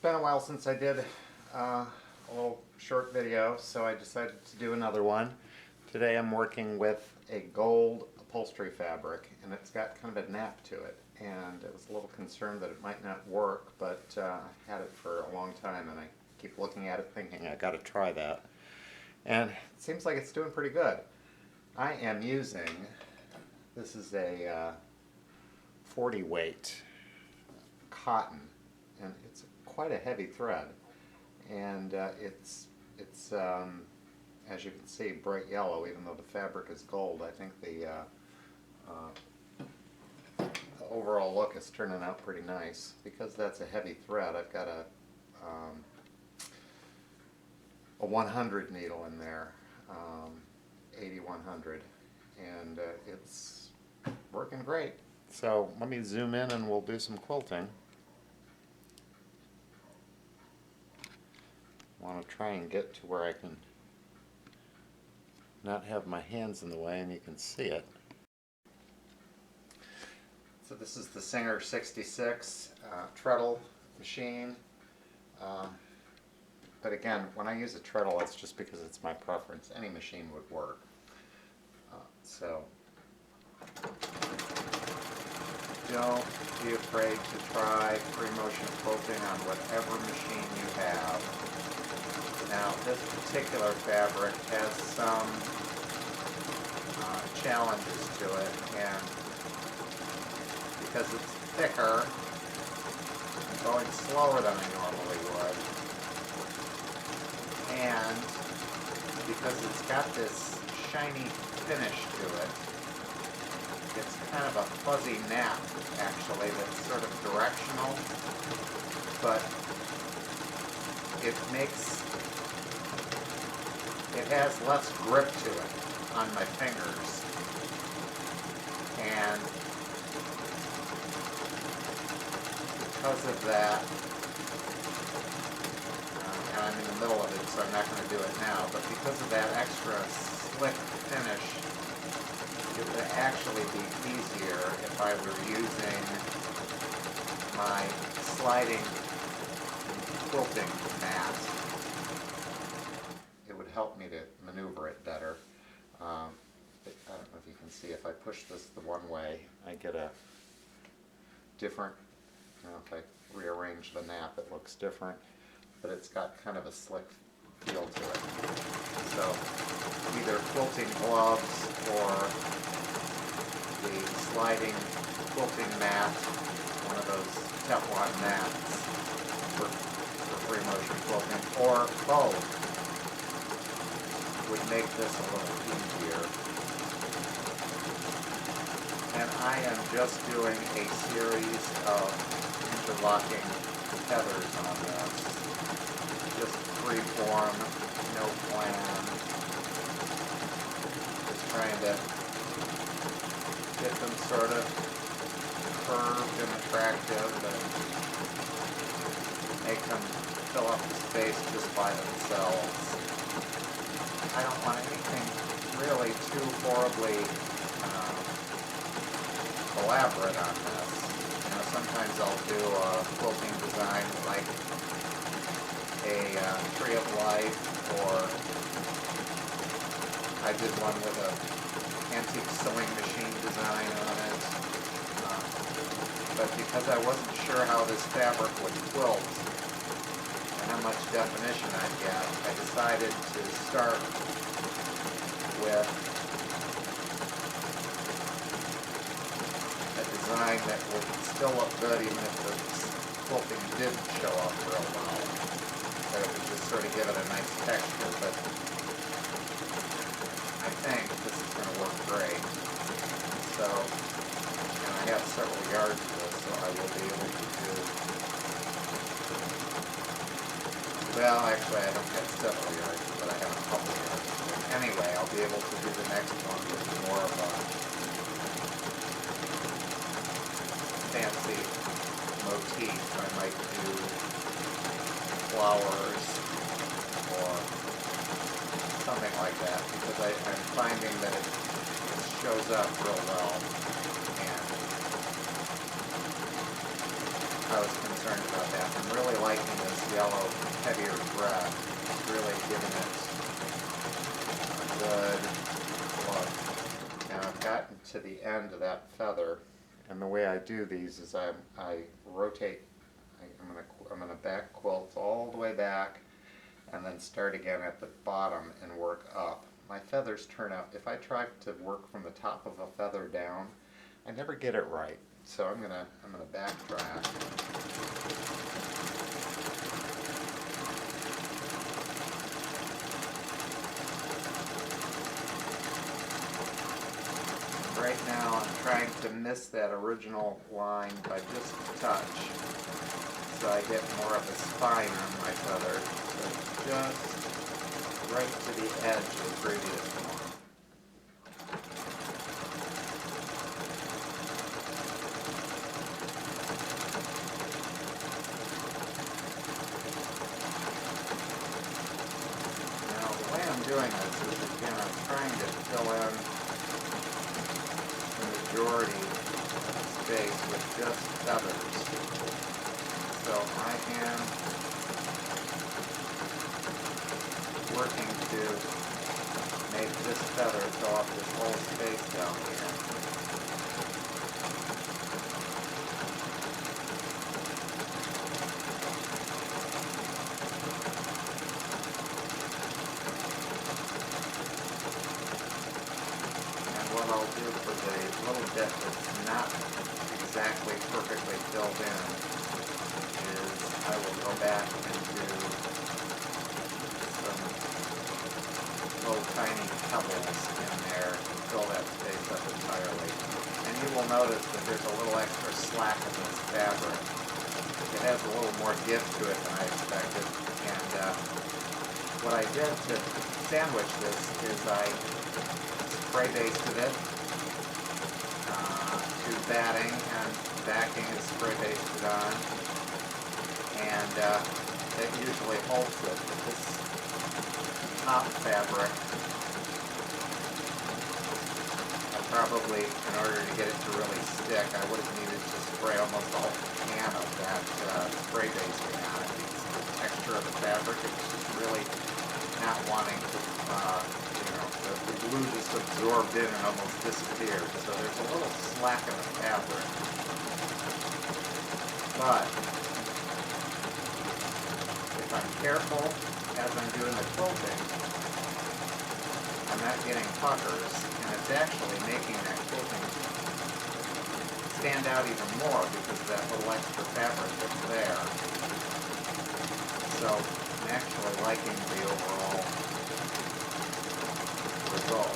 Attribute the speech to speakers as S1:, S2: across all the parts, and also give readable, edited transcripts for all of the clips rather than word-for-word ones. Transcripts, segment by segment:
S1: been a while since I did a little short video, so I decided to do another one. Today I'm working with a gold upholstery fabric, and it's got kind of a nap to it, and I was a little concerned that it might not work, but I've had it for a long time and I keep looking at it thinking I gotta try that. And it seems like it's doing pretty good. I am using, this is a 40 weight cotton, and it's quite a heavy thread, and it's as you can see, bright yellow, even though the fabric is gold. I think the overall look is turning out pretty nice. Because that's a heavy thread, I've got a 100 needle in there, 8100, and it's working great. So let me zoom in and we'll do some quilting. I want to try and get to where I can not have my hands in the way and you can see it. So this is the Singer 66 Treadle machine. But again, when I use a Treadle, it's just because it's my preference. Any machine would work. So don't be afraid to try free motion quilting on whatever machine you have. Now, this particular fabric has some challenges to it, and because it's thicker, I'm going slower than I normally would, and because it's got this shiny finish to it, it's kind of a fuzzy nap, actually, that's sort of directional, but it has less grip to it on my fingers, and because of that, and I'm in the middle of it, so I'm not going to do it now, but because of that extra slick finish, it would actually be easier if I were using my sliding quilting mat. It would help me to maneuver it better. I don't know if you can see, if I push this the one way, I get a different, if I rearrange the nap, it looks different, but it's got kind of a slick feel to it. So either quilting gloves or the sliding quilting mat, one of those Teflon mats for free motion quilting, or both would make this a little easier. And I am just doing a series of interlocking feathers on this. Just free form, no plan. Just trying to get them sort of curved and attractive and make them fill up the space just by themselves. I don't want anything really too horribly elaborate on this. You know, sometimes I'll do a quilting design like a tree of life, or I did one with a antique sewing machine design on it. But because I wasn't sure how this fabric would quilt and how much definition I'd get, I decided to start with a design that would still look good even if the quilting didn't show up real well. That it would just sort of give it a nice texture, but I think this is going to work great. So, and I have several yards of this, so I will be able to do, well, actually I don't have several yards, but I have a couple yards. Anyway, I'll be able to do the next one with more of a fancy motif. I might do flowers or something like that, because I'm finding that it shows up real well, and I was concerned about that. I'm really liking this yellow, heavier thread. It's really giving it a good look. Now I've gotten to the end of that feather, and the way I do these is I rotate. I'm gonna back quilt all the way back, and then start again at the bottom and work up. My feathers turn out. If I try to work from the top of a feather down, I never get it right. So I'm gonna backtrack. Right now I'm trying to miss that original line by just a touch, so I get more of a spine on my feather. So just right to the edge of the previous one. Now the way I'm doing this is, again, I'm trying to fill in the majority of the space with just feathers. So I am working to make this feather fill up this whole space down here. And what I'll do for the little bit that's not exactly perfectly filled in is I will go back and do some little tiny pebbles in there to fill that space up entirely. And you will notice that there's a little extra slack in this fabric. It has a little more give to it than I expected. And what I did to sandwich this is I spray basted it to batting, and backing is spray basted on. And it usually holds it, but this top fabric, I probably, in order to get it to really stick, I would have needed to spray almost the whole can of that spray basting on it, because the texture of the fabric is just really not wanting to, the glue just absorbed in and almost disappeared. So there's a little slack in the fabric. But if I'm careful as I'm doing the quilting, I'm not getting puckers, and it's actually making that quilting stand out even more because of that little extra fabric that's there. So I'm actually liking the overall result,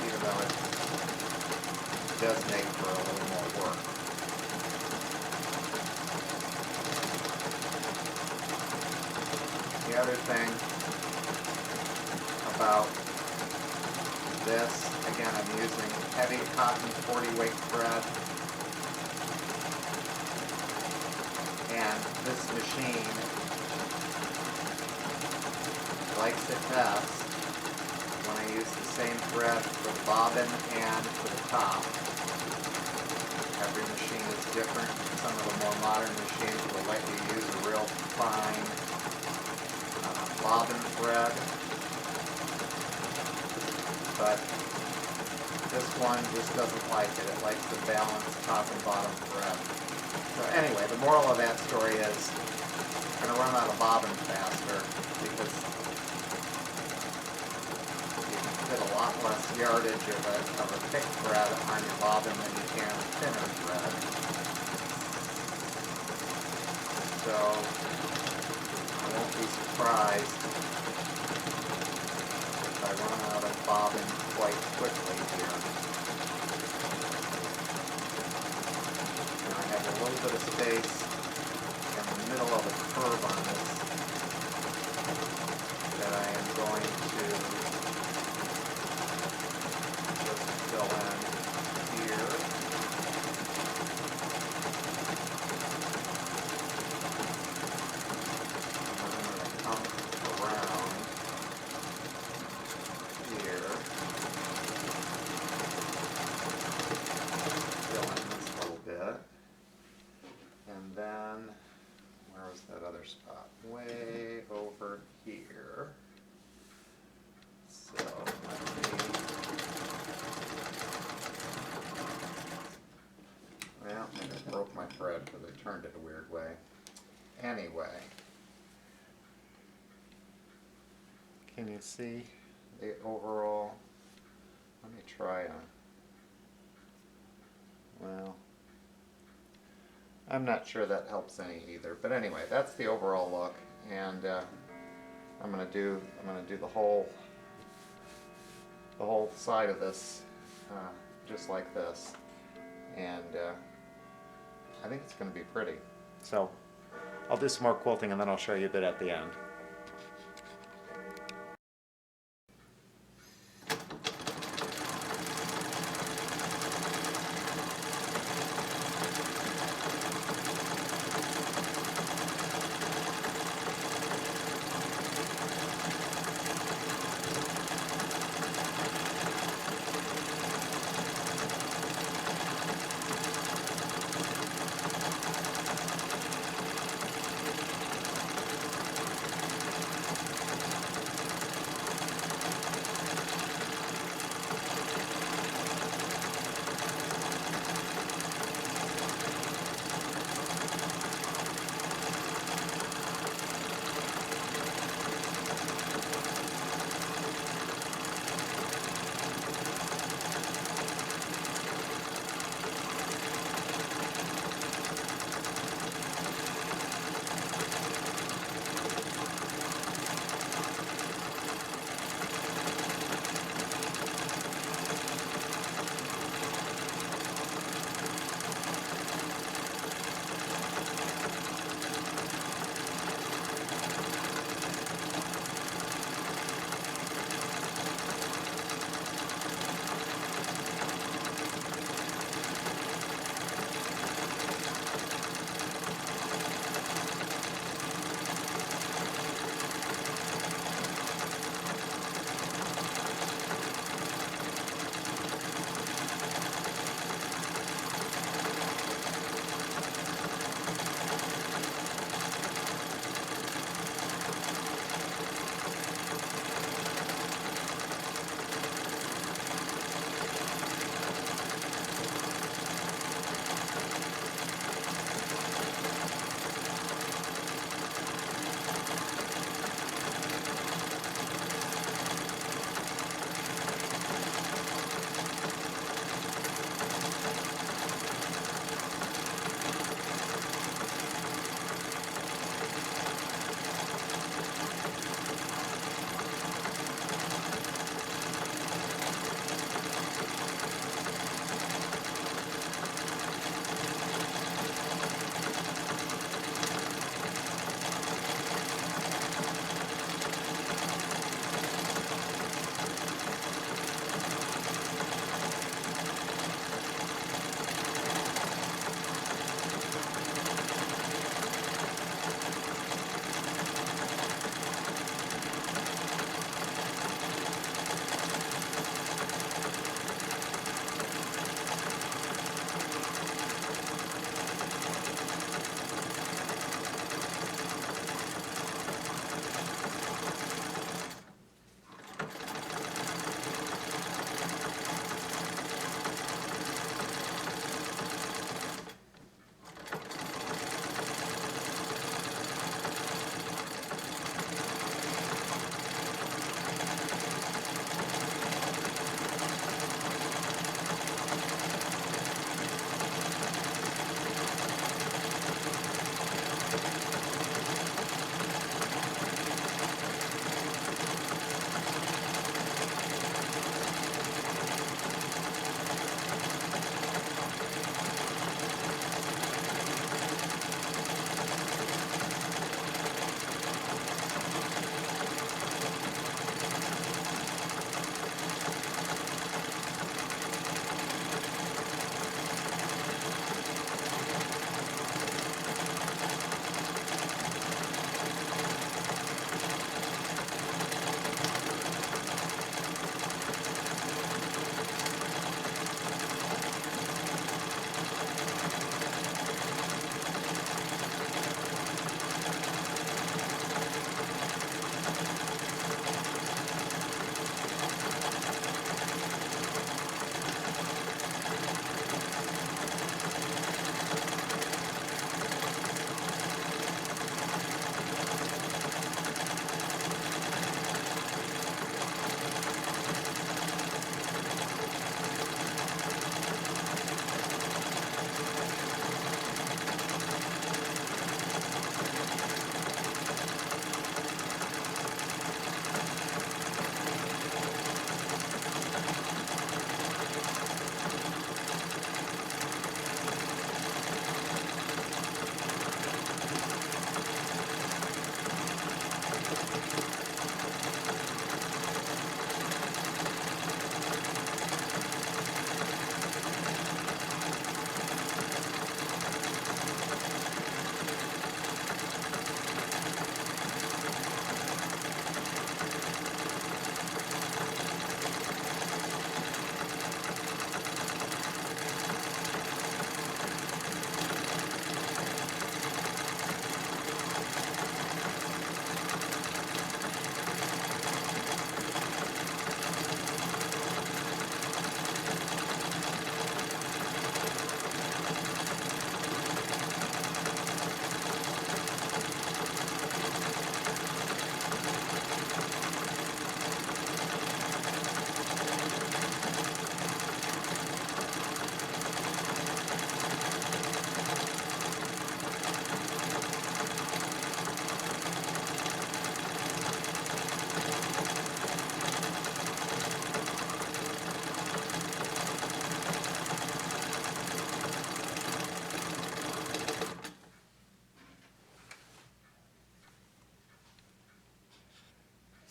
S1: even though it does make for a little more work. The other thing about this, again, I'm using heavy cotton 40 weight thread, and this machine likes it best when I use the same thread for the bobbin and for the top. Every machine is different. Some of the more modern machines will let you use a real fine bobbin thread, but this one just doesn't like it. It likes the balanced top and bottom thread. So anyway, the moral of that story is I'm going to run out of bobbin faster because you can fit a lot less yardage of a thick thread on your bobbin than you can a thinner thread. So I won't be surprised if I run out of bobbin quite quickly here. And I have a little bit of space in the middle of a curve on this that I am going to just fill in here. turned it a weird way. Anyway, can you see the overall? Let me try on. Well, I'm not sure that helps any either. But anyway, that's the overall look, and I'm gonna do the whole side of this just like this, and I think it's going to be pretty. So I'll do some more quilting and then I'll show you a bit at the end.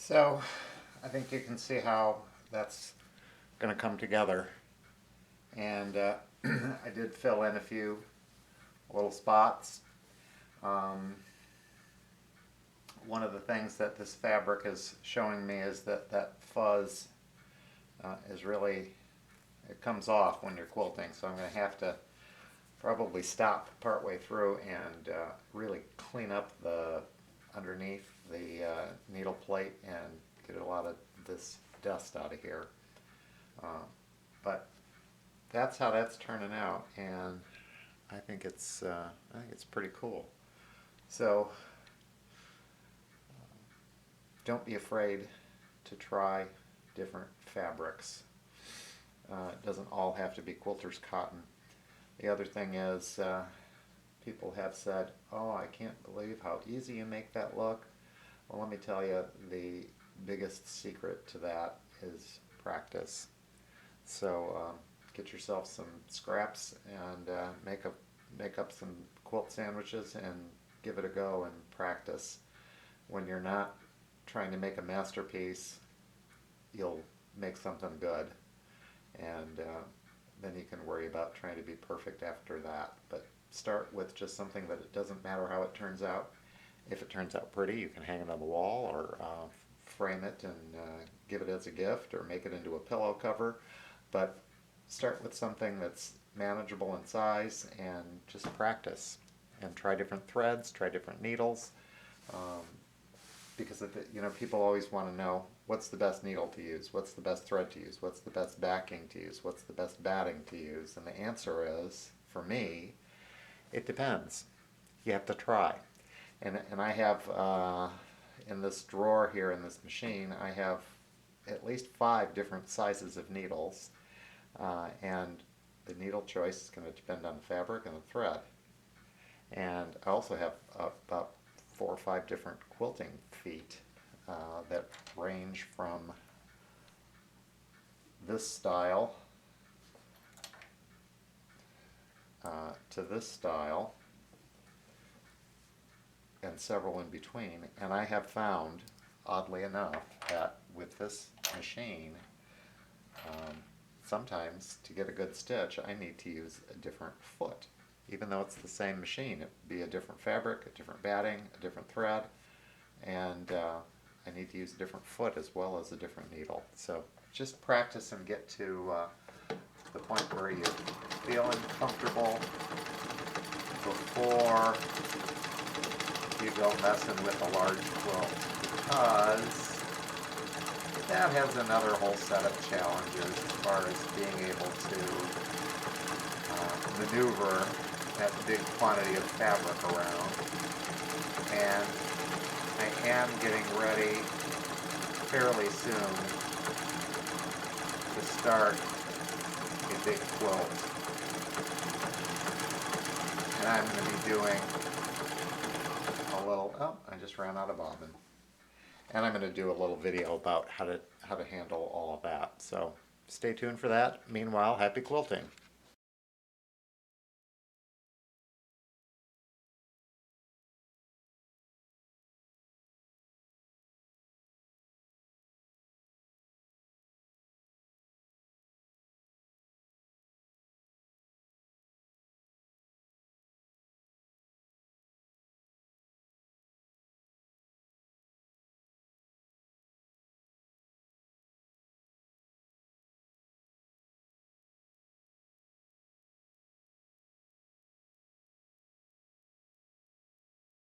S1: So I think you can see how that's going to come together. And I did fill in a few little spots. One of the things that this fabric is showing me is that that fuzz is really, it comes off when you're quilting, so I'm going to have to probably stop partway through and really clean up the underneath the needle plate and get a lot of this dust out of here. But that's how that's turning out, and I think it's pretty cool. So don't be afraid to try different fabrics. It doesn't all have to be quilter's cotton. The other thing is, people have said, "Oh, I can't believe how easy you make that look." Well, let me tell you, the biggest secret to that is practice. So get yourself some scraps and make up some quilt sandwiches and give it a go and practice. When you're not trying to make a masterpiece, you'll make something good, and then you can worry about trying to be perfect after that. But start with just something that it doesn't matter how it turns out. If it turns out pretty, you can hang it on the wall or frame it and give it as a gift or make it into a pillow cover. But start with something that's manageable in size and just practice and try different threads, try different needles. Because people always want to know what's the best needle to use, what's the best thread to use, what's the best backing to use, what's the best batting to use, and the answer is, for me, it depends. You have to try. And I have in this drawer here in this machine, I have at least 5 different sizes of needles, and the needle choice is going to depend on the fabric and the thread. And I also have about 4 or 5 different quilting feet that range from this style to this style and several in between. And I have found, oddly enough, that with this machine, sometimes to get a good stitch I need to use a different foot. Even though it's the same machine, it would be a different fabric, a different batting, a different thread, and I need to use a different foot as well as a different needle. So just practice and get to the point where you're feeling comfortable before you go messing with a large quilt, because that has another whole set of challenges as far as being able to maneuver that big quantity of fabric around. And I am getting ready fairly soon to start a big quilt. And I'm going to be doing a little, oh, I just ran out of bobbin. And I'm going to do a little video about how to handle all of that. So stay tuned for that. Meanwhile, happy quilting.